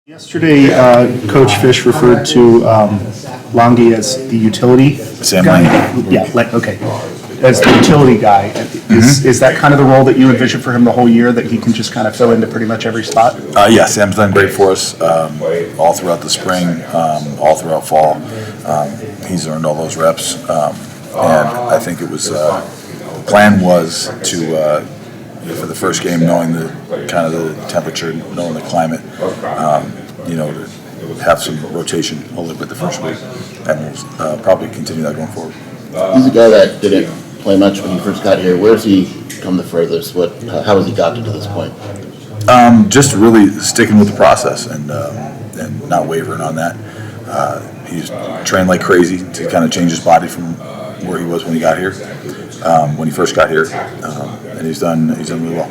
Yesterday, Coach Fish referred to Longy as the utility Sam guy. Lange. Yeah, okay. As the utility guy. Is that kind of the role that you envision for him the whole year, that he can just kind of fill into pretty much every spot? Yeah, Sam's done great for us all throughout the spring, all throughout fall. He's earned all those reps, and I think it was the plan was to for the first game, knowing the kind of the temperature, knowing the climate, to have some rotation a little bit the first week, and we'll probably continue that going forward. He's a guy that didn't play much when he first got here. Where's he come the furthest? How has he gotten to this point? Just really sticking with the process and not wavering on that. He's trained like crazy to kind of change his body from where he was when he got here, when he first got here, and he's done really well.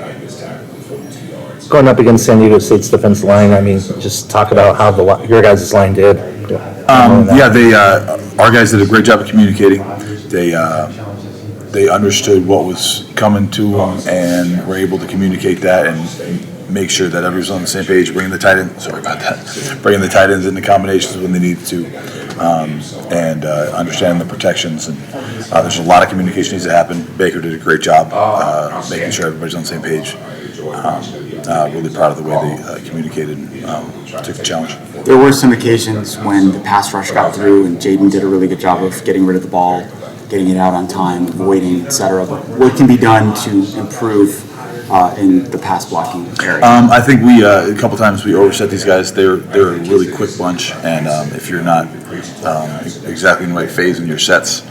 Going up against San Diego State's defense line, I mean, just talk about how your guys' line did. Our guys did a great job of communicating. They understood what was coming to them and were able to communicate that and make sure that everyone's on the same page. Bringing the tight the tight ends into combinations when they needed to, and understanding the protections. And there's a lot of communication needs to happen. Baker did a great job making sure everybody's on the same page. Really proud of the way they communicated and took the challenge. There were some occasions when the pass rush got through and Jaden did a really good job of getting rid of the ball, getting it out on time, avoiding, etc. But what can be done to improve in the pass blocking area? I think we a couple times we overset these guys. They're a really quick bunch, and if you're not exactly in the right phase in your sets,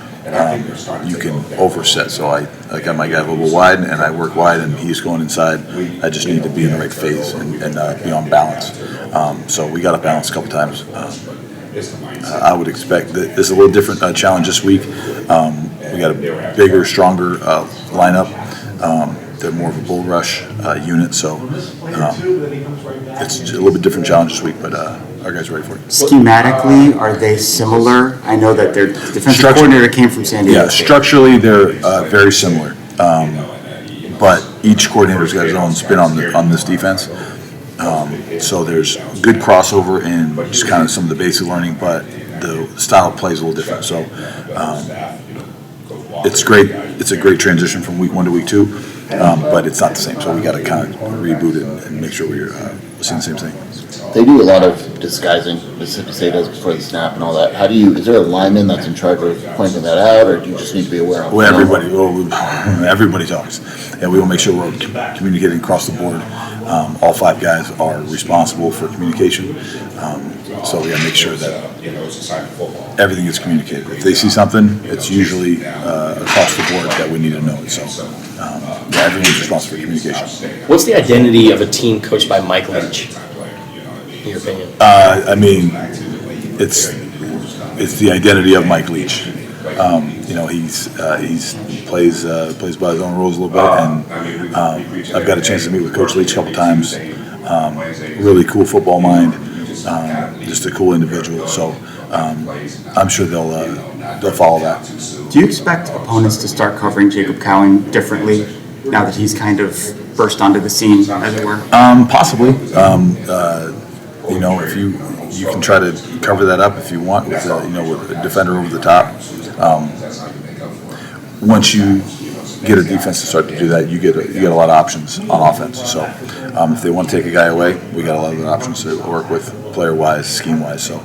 you can overset. So I got my guy a little wide, and I work wide, and he's going inside. I just need to be in the right phase and be on balance. So we got to balance a couple times. I would expect that this is a little different challenge this week. We got a bigger, stronger lineup. They're more of a bull rush unit, so it's a little bit different challenge this week, but our guys are ready for it. Schematically, are they similar? I know that their defensive coordinator came from San Diego State. Structurally, they're very similar, but each coordinator's got his own spin on this defense. So there's good crossover in just kind of some of the basic learning, but the style of play is a little different. So it's great. It's a great transition from week 1 to week 2. But it's not the same, so we got to kind of reboot it and make sure we're seeing the same thing. They do a lot of disguising. Mississippi State does before the snap and all that. Is there a lineman that's in charge of pointing that out, or do you just need to be aware of it? Well, everybody talks, and we will make sure we're communicating across the board. All 5 guys are responsible for communication, so we got to make sure that everything is communicated. If they see something, it's usually across the board that we need to know. So everyone's responsible for communication. What's the identity of a team coached by Mike Leach, in your opinion? I mean, it's the identity of Mike Leach. He plays by his own rules a little bit, and I've got a chance to meet with Coach Leach a couple times. Really cool football mind, just a cool individual. So I'm sure they'll follow that. Do you expect opponents to start covering Jacob Cowan differently now that he's kind of burst onto the scene, as it were? Possibly. If you can try to cover that up if you want with with a defender over the top. Once you get a defense to start to do that, you get a lot of options on offense. So if they want to take a guy away, we got a lot of options to work with, player-wise, scheme-wise. So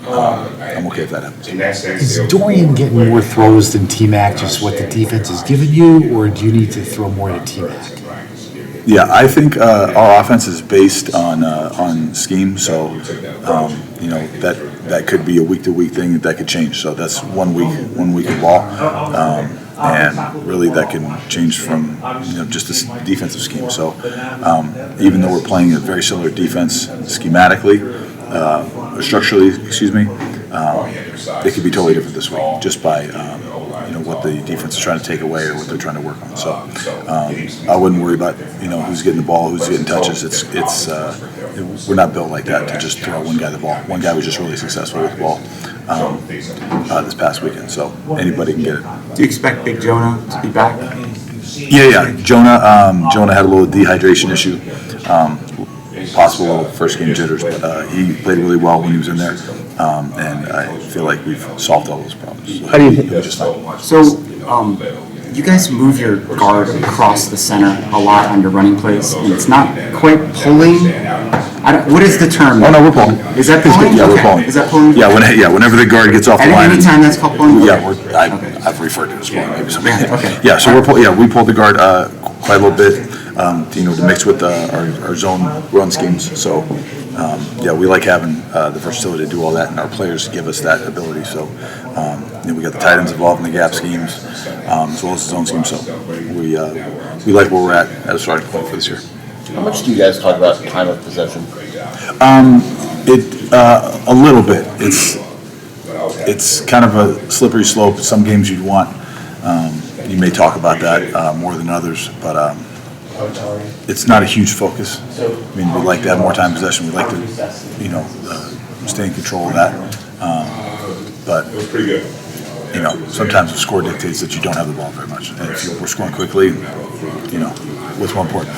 I'm okay if that happens. Is Dorian getting more throws than T-Mac, just what the defense is giving you, or do you need to throw more to T-Mac? Yeah, I think our offense is based on scheme, so that could be a week-to-week thing that could change. So that's 1 week of ball, and really that can change from just this defensive scheme. So even though we're playing a very similar defense schematically, structurally, it could be totally different this week just by what the defense is trying to take away or what they're trying to work on. So I wouldn't worry about who's getting the ball, who's getting touches. We're not built like that to just throw one guy the ball. One guy was just really successful with the ball this past weekend, so anybody can get it. Do you expect Big Jonah to be back? Yeah. Jonah had a little dehydration issue. possible little first game jitters, but he played really well when he was in there, and I feel like we've solved all those problems. So How do you he'll be just fine. So, you guys move your guard across the center a lot on your running plays, and it's not quite pulling. What is the term? Oh, no, we're pulling. Is that pulling? Yeah, we're Okay. pulling. Is that pulling? Yeah, whenever the guard gets off the At line. any time that's called pulling? Yeah, Okay. I've referred to it as pulling, maybe something. Yeah, okay. Yeah, so we pulled the guard quite a little bit, to mix with our zone run schemes. So, yeah, we like having the versatility to do all that, and our players give us that ability. So, we got the tight ends involved in the gap schemes, as well as the zone schemes. So, we like where we're at as a starting point for this year. How much do you guys talk about time of possession? A little bit. It's kind of a slippery slope. Some games you'd want. You may talk about that more than others, but it's not a huge focus. I mean, we like to have more time possession. We like to, stay in control of that. But sometimes the score dictates that you don't have the ball very much. And if we're scoring quickly, what's more important?